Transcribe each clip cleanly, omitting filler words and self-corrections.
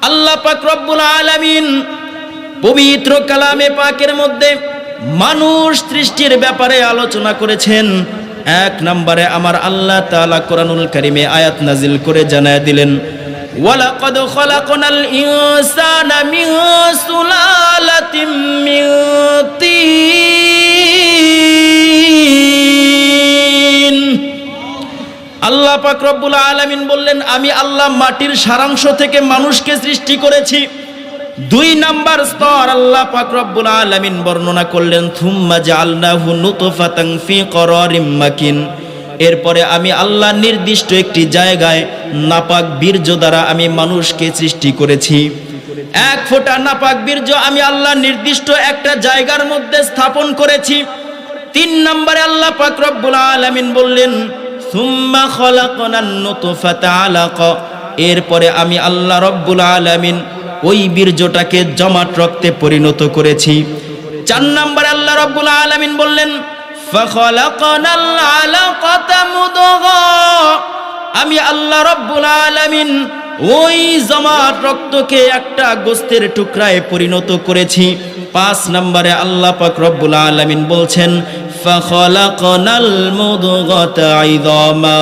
আল্লাহ পাক রব্বুল আলামিন পবিত্র কালামে পাকের মধ্যে মানুষ সৃষ্টির ব্যাপারে আলোচনা করেছেন। এক নম্বরে আমার আল্লাহ তাআলা কোরআনুল কারীমে আয়াত নাজিল করে জানায় দিলেন, ওয়ালাকাদ খালাকনাল ইনসানা মিন সুলালাতিন মিন তিন। আল্লাহ পাক রব্বুল আলামিন বললেন, আমি আল্লাহ মাটির সারাংশ থেকে মানুষকে সৃষ্টি করেছি। দুই নাম্বার স্তর আল্লাহ পাক রব্বুল আলামিন বর্ণনা করলেন, থুম্মা জাআলনাহু নুতফাতান ফি করারিম মাকিন। এরপরে আমি আল্লাহ নির্দিষ্ট একটি জায়গায় নাপাক বীর্য দ্বারা আমি মানুষকে সৃষ্টি করেছি। এক ফোঁটা নাপাক বীর্য আমি আল্লাহ নির্দিষ্ট একটা জায়গার মধ্যে স্থাপন করেছি। তিন নম্বরে আল্লাহ পাক রব্বুল আলামিন বললেন, সুম্মা খলাকনান নুতফাতা আলাকা। এরপরে আমি আল্লাহ রব্বুল আলামিন ওই বীর্যটাকে জমাট রক্তে পরিণত করেছি। চার নম্বরে আল্লাহ রব্বুল আলামিন বললেন, ফাখলাকনাল আলাকাতা মুদগা। আমি আল্লাহ রব্বুল আলামিন ওই জমাট রক্তকে একটা গোস্তের টুকরায় পরিণত করেছি। পাঁচ নম্বরে আল্লাহ পাক রব্বুল আলামিন বলছেন, ফাখলাকনাল মুদগাতা ইযামা।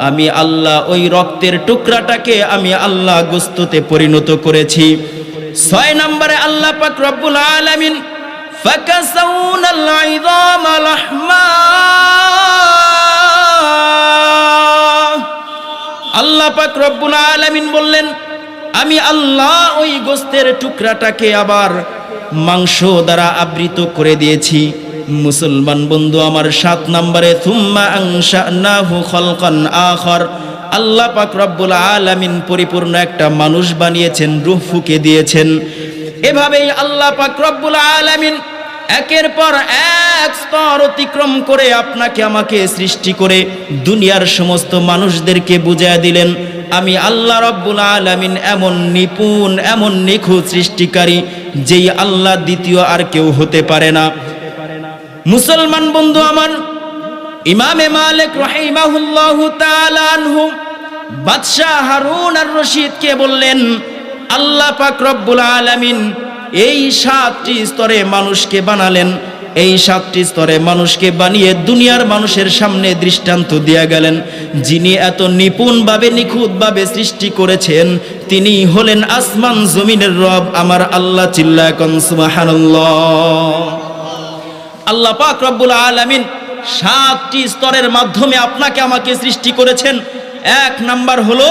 আমি আল্লাহ ওই রক্তের টুকরাটাকে আমি আল্লাহ গোস্ততে পরিণত করেছি। ছয় নম্বরে আল্লাহ পাক রব্বুল আলামিন ফাকাসাউনাল ইযামা লাহমা। আল্লাহ পাক রব্বুল আলামিন বললেন, আমি আল্লাহ ওই গোস্তের টুকরাটাকে আবার মাংস দ্বারা আবৃত করে দিয়েছি। মুসলমান বন্ধু আমার, সাত নম্বরে থুম্মা আনশানাহু খালকান আখার। আল্লাহ পাক রব্বুল আলামিন পরিপূর্ণ একটা মানুষ বানিয়েছেন, রূহ ফুঁকে দিয়েছেন। এভাবেই আল্লাহ পাক রব্বুল আলামিন একের পর এক স্তর অতিক্রম করে আপনাকে আমাকে সৃষ্টি করে দুনিয়ার সমস্ত মানুষদেরকে বুঝিয়ে দিলেন, আমি আল্লাহ রব্বুল আলামিন এমন নিপুণ, এমন নিখুঁত সৃষ্টিকারী, যেই আল্লাহ দ্বিতীয় আর কেউ হতে পারে না। মুসলমান বন্ধু আমার, ইমামে মালিক রাহিমাহুল্লাহু তাআলা আনহু বাদশাহ হারুন আর রশিদকে বললেন, আল্লাহ পাক রব্বুল আলামিন এই 7টি স্তরে মানুষকে বানালেন। এই 7টি স্তরে মানুষকে বানিয়ে দুনিয়ার মানুষের সামনে দৃষ্টান্ত দিয়ে গেলেন, যিনি এত নিপুণভাবে নিখুঁতভাবে সৃষ্টি করেছেন তিনি হলেন আসমান জমিনের রব আমার আল্লাহ। চিল্লায় কোন সুবহানাল্লাহ। আল্লাহ পাক রব্বুল আলামিন 7টি স্তরের মাধ্যমে আপনাকে আমাকে সৃষ্টি করেছেন। এক নাম্বার হলো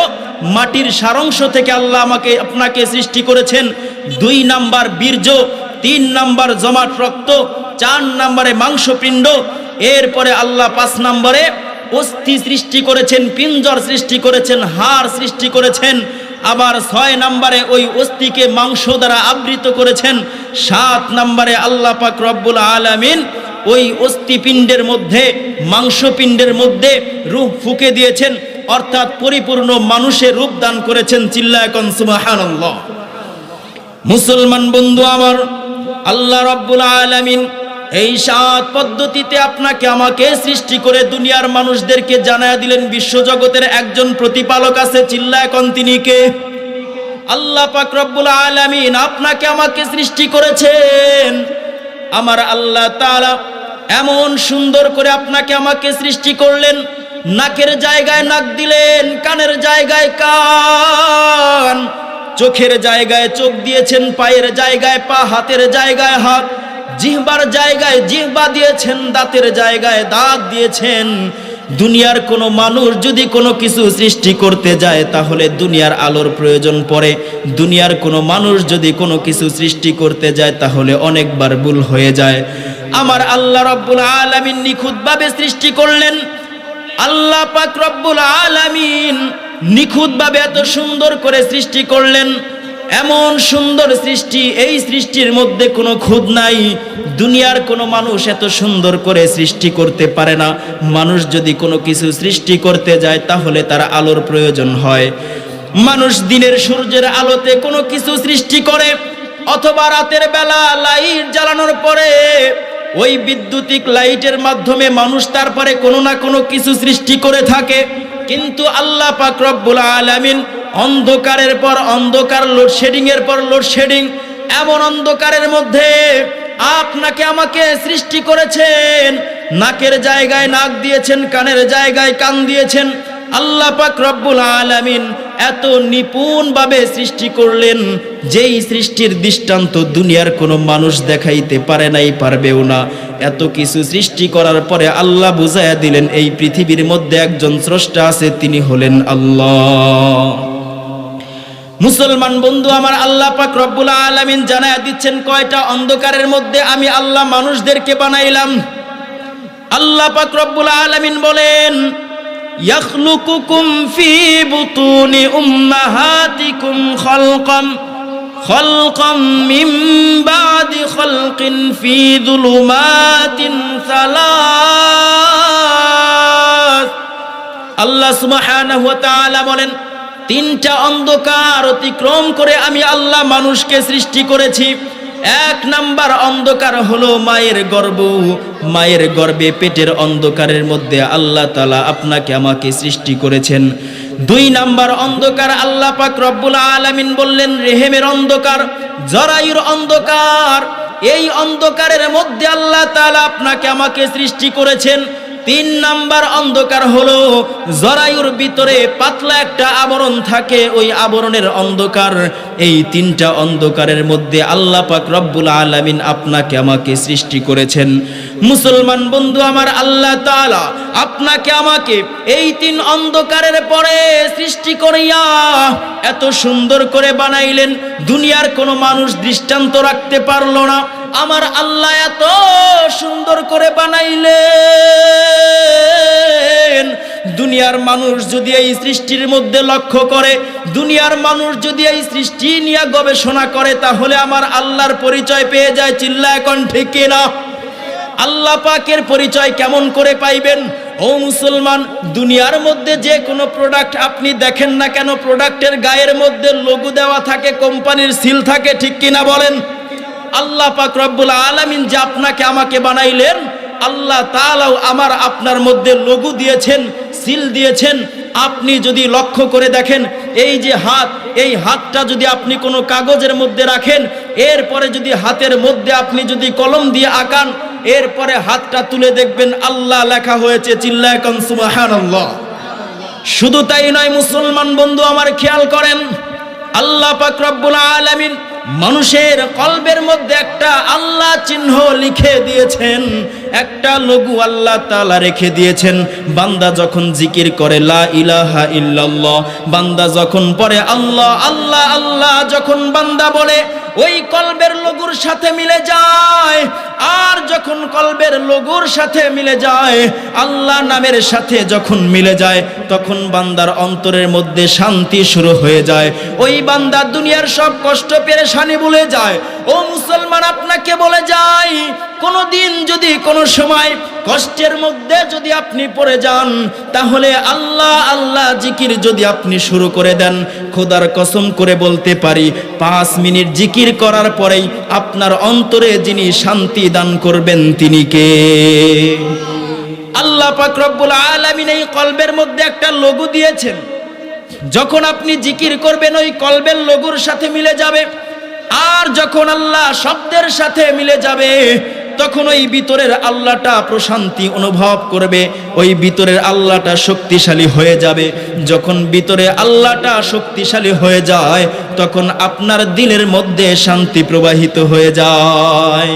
মাটির সারাংশ থেকে আল্লাহ আপনাকে সৃষ্টি করেছেন। 2 নাম্বার বীর্য, 3 নাম্বার জমাট রক্ত, 4 নাম্বারে মাংসপিণ্ড। এরপরে আল্লাহ 5 নাম্বারে অস্থি সৃষ্টি করেছেন, পিঞ্জর সৃষ্টি করেছেন, হাড় সৃষ্টি করেছেন। আবার 6 নাম্বারে ওই অস্থিকে মাংস দ্বারা আবৃত করেছেন। 7 নাম্বারে আল্লাহ পাক রব্বুল আলামিন ওই অস্থিপিণ্ডের মধ্যে, মাংসপিণ্ডের মধ্যে রূহ ফুঁকে দিয়েছেন, অর্থাৎ পরিপূর্ণ মানুষের রূপ দান করেছেন। চিল্লায় কোন সুবহানাল্লাহ। মুসলমান বন্ধু আমার, আল্লাহ রব্বুল আলামিন এই 7 পদ্ধতিতে আপনাকে আমাকে সৃষ্টি করে দুনিয়ার মানুষদেরকে জানায়া দিলেন বিশ্বজগতের একজন প্রতিপালক আছে। চিল্লায় কোন তিনি কে? আল্লাহ পাক রব্বুল আলামিন আপনাকে আমাকে সৃষ্টি করেছেন। আমার আল্লাহ তাআলা এমন সুন্দর করে আপনাকে আমাকে সৃষ্টি করলেন, নাকের জায়গায় নাক দিলেন, কানের জায়গায় কান, চোখের জায়গায় চোখ দিয়েছেন, পায়ের জায়গায় পা, হাতের জায়গায় হাত, জিহ্বার জায়গায় জিহ্বা দিয়েছেন, দাঁতের জায়গায় দাঁত দিয়েছেন। দুনিয়ার কোনো মানুষ যদি কোনো কিছু সৃষ্টি করতে যায় তাহলে দুনিয়ার আলোর প্রয়োজন পড়ে। দুনিয়ার কোনো মানুষ যদি কোনো কিছু সৃষ্টি করতে যায় তাহলে অনেকবার ভুল হয়ে যায়। আমার আল্লাহ রব্বুল আলামিন নিখুঁতভাবে সৃষ্টি করলেন। আল্লাহ পাক রব্বুল আলামিন নিখুঁতভাবে এত সুন্দর করে সৃষ্টি করলেন। এমন সুন্দর সৃষ্টি, এই সৃষ্টির মধ্যে কোনো খুঁত নাই। দুনিয়ার কোনো মানুষ এত সুন্দর করে সৃষ্টি করতে পারে না। মানুষ যদি কোনো কিছু সৃষ্টি করতে যায় তাহলে তার আলোর প্রয়োজন হয়। মানুষ দিনের সূর্যের আলোতে কোনো কিছু সৃষ্টি করে, অথবা রাতের বেলা লাইট জ্বালানোর পরে ওই বিদ্যুতিক লাইটের মাধ্যমে মানুষ তারপরে কোনো না কোনো কিছু সৃষ্টি করে থাকে। কিন্তু আল্লাহ পাক রব্বুল আলামিন অন্ধকারের পর অন্ধকার, লোডশেডিং এর পর লোডশেডিং, এমন অন্ধকারের মধ্যে আপনাকে আমাকে সৃষ্টি করেছেন। নাকের জায়গায় নাক দিয়েছেন, কানের জায়গায় কান দিয়েছেন। আল্লাহ পাক রব্বুল আলামিন এত নিপুণভাবে সৃষ্টি করলেন, যেই সৃষ্টির দৃষ্টান্ত দুনিয়ার কোনো মানুষ দেখাইতে পারে নাই, পারবেও না। এত কিছু সৃষ্টি করার পরে আল্লাহ বুঝাইয়া দিলেন এই পৃথিবীর মধ্যে একজন স্রষ্টা আছে, তিনি হলেন আল্লাহ। মুসলমান বন্ধু আমার, আল্লাহ পাক রব্বুল আলামিন জানায়া দিচ্ছেন কয়টা অন্ধকারের মধ্যে আমি আল্লাহ মানুষদেরকে বানাইলাম। আল্লাহ পাক রব্বুল আলামিন বলেন, ইয়াখলুকুকুম ফি বুতুনি উম্মাহাতিকুম খালকাম মিন বাদি খালকিন ফি যুলুমাতিন সালাস। আল্লাহ সুবহানাহু ওয়া তাআলা বলেন, তিনটা অন্ধকার অতিক্রম করে আমি আল্লাহ মানুষকে সৃষ্টি করেছি। এক নাম্বার অন্ধকার হলো মায়ের গর্ভ, মায়ের গর্ভে পেটের অন্ধকারের মধ্যে আল্লাহ তাআলা আপনাকে আমাকে সৃষ্টি করেছেন। দুই নাম্বার অন্ধকার আল্লাহ পাক রব্বুল আলামিন বললেন রেহেমের অন্ধকার, জরায়ুর অন্ধকার। এই অন্ধকারের মধ্যে আল্লাহ তাআলা আপনাকে আমাকে সৃষ্টি করেছেন। তিন নাম্বার অন্ধকার হলো জরায়ুর ভিতরে পাতলা একটা আবরণ থাকে, ওই আবরণের অন্ধকার। এই তিনটা অন্ধকারের মধ্যে আল্লাহ পাক রব্বুল আলামিন আপনাকে আমাকে সৃষ্টি করেছেন। মুসলমান বন্ধু আমার, আল্লাহ তাআলা আপনাকে আমাকে এই তিন অন্ধকারের পরে সৃষ্টি করিয়া এত সুন্দর করে বানাইলেন, দুনিয়ার কোনো মানুষ দৃষ্টান্ত রাখতে পারলো না। আমার আল্লাহ এত সুন্দর করে বানাইলেন, দুনিয়ার মানুষ যদি এই সৃষ্টির মধ্যে লক্ষ্য করে, দুনিয়ার মানুষ যদি এই সৃষ্টি নিয়ে গবেষণা করে, তাহলে আমার আল্লাহর পরিচয় পেয়ে যায়। চিল্লা এখন ঠিক কিনা? আল্লাহ পাকের পরিচয় কেমন করে পাইবেন? ও মুসলমান, দুনিয়ার মধ্যে যে কোনো প্রোডাক্ট আপনি দেখেন না কেন, প্রোডাক্টের গায়ের মধ্যে লোগো দেওয়া থাকে, কোম্পানির সিল থাকে, ঠিক কিনা বলেন? আল্লাহ পাক রব্বুল আলামিন যে আপনাকে আমাকে বানাইলেন, আল্লাহ তাআলাও আমার আপনার মধ্যে লোগো দিয়েছেন, সিল দিয়েছেন। আপনি যদি লক্ষ্য করে দেখেন, এই যে হাত, এই হাতটা যদি আপনি কোনো কাগজের মধ্যে রাখেন, এরপরে যদি হাতের মধ্যে আপনি যদি কলম দিয়ে আঁকান, এরপরে হাতটা তুলে দেখবেন আল্লাহ লেখা হয়েছে। চিল্লায় কোন সুবহানাল্লাহ। শুধু তাই নয় মুসলমান বন্ধু আমার, খেয়াল করেন, আল্লাহ পাক রব্বুল আলামিন মানুষের কলবের মধ্যে একটা আল্লাহ চিহ্ন লিখে দিয়েছেন, একটা লোগো আল্লাহ তাআলা রেখে দিয়েছেন। বান্দা যখন জিকির করে লা ইলাহা ইল্লাল্লাহ, বান্দা যখন পড়ে আল্লাহ আল্লাহ আল্লাহ, যখন বান্দা বলে ওই কলবের লোগোর সাথে মিলে যায়। আর যখন কলবের লোগোর সাথে মিলে যায়, আল্লাহ নামের সাথে যখন মিলে যায়, তখন বান্দার অন্তরের মধ্যে শান্তি শুরু হয়ে যায়। ওই বান্দা দুনিয়ার সব কষ্ট পেরেশানি ভুলে যায়। ও মুসলমান, আপনাকে বলে যাই, কোনোদিন যদি কোনো সময় কষ্টের মধ্যে যদি আপনি পড়ে যান, তাহলে আল্লাহ আল্লাহ জিকির যদি আপনি শুরু করে দেন, খোদার কসম করে বলতে পারি 5 মিনিট জিকির করার পরেই আপনার অন্তরে যিনি শান্তি দান করবেন তিনি কে? আল্লাহ পাক রব্বুল আলামিন এই কলবের মধ্যে একটা লোগো দিয়েছেন। যখন আপনি জিকির করবেন, ওই কলবের লোগোর সাথে মিলে যাবে। আর যখন আল্লাহ শব্দের সাথে মিলে যাবে, তখন ওই ভিতরের আল্লাহটা প্রশান্তি অনুভব করবে, ওই ভিতরের আল্লাহটা শক্তিশালী হয়ে যাবে। যখন ভিতরে আল্লাহটা শক্তিশালী হয়ে যায়, তখন আপনার দিলের মধ্যে শান্তি প্রবাহিত হয়ে যায়।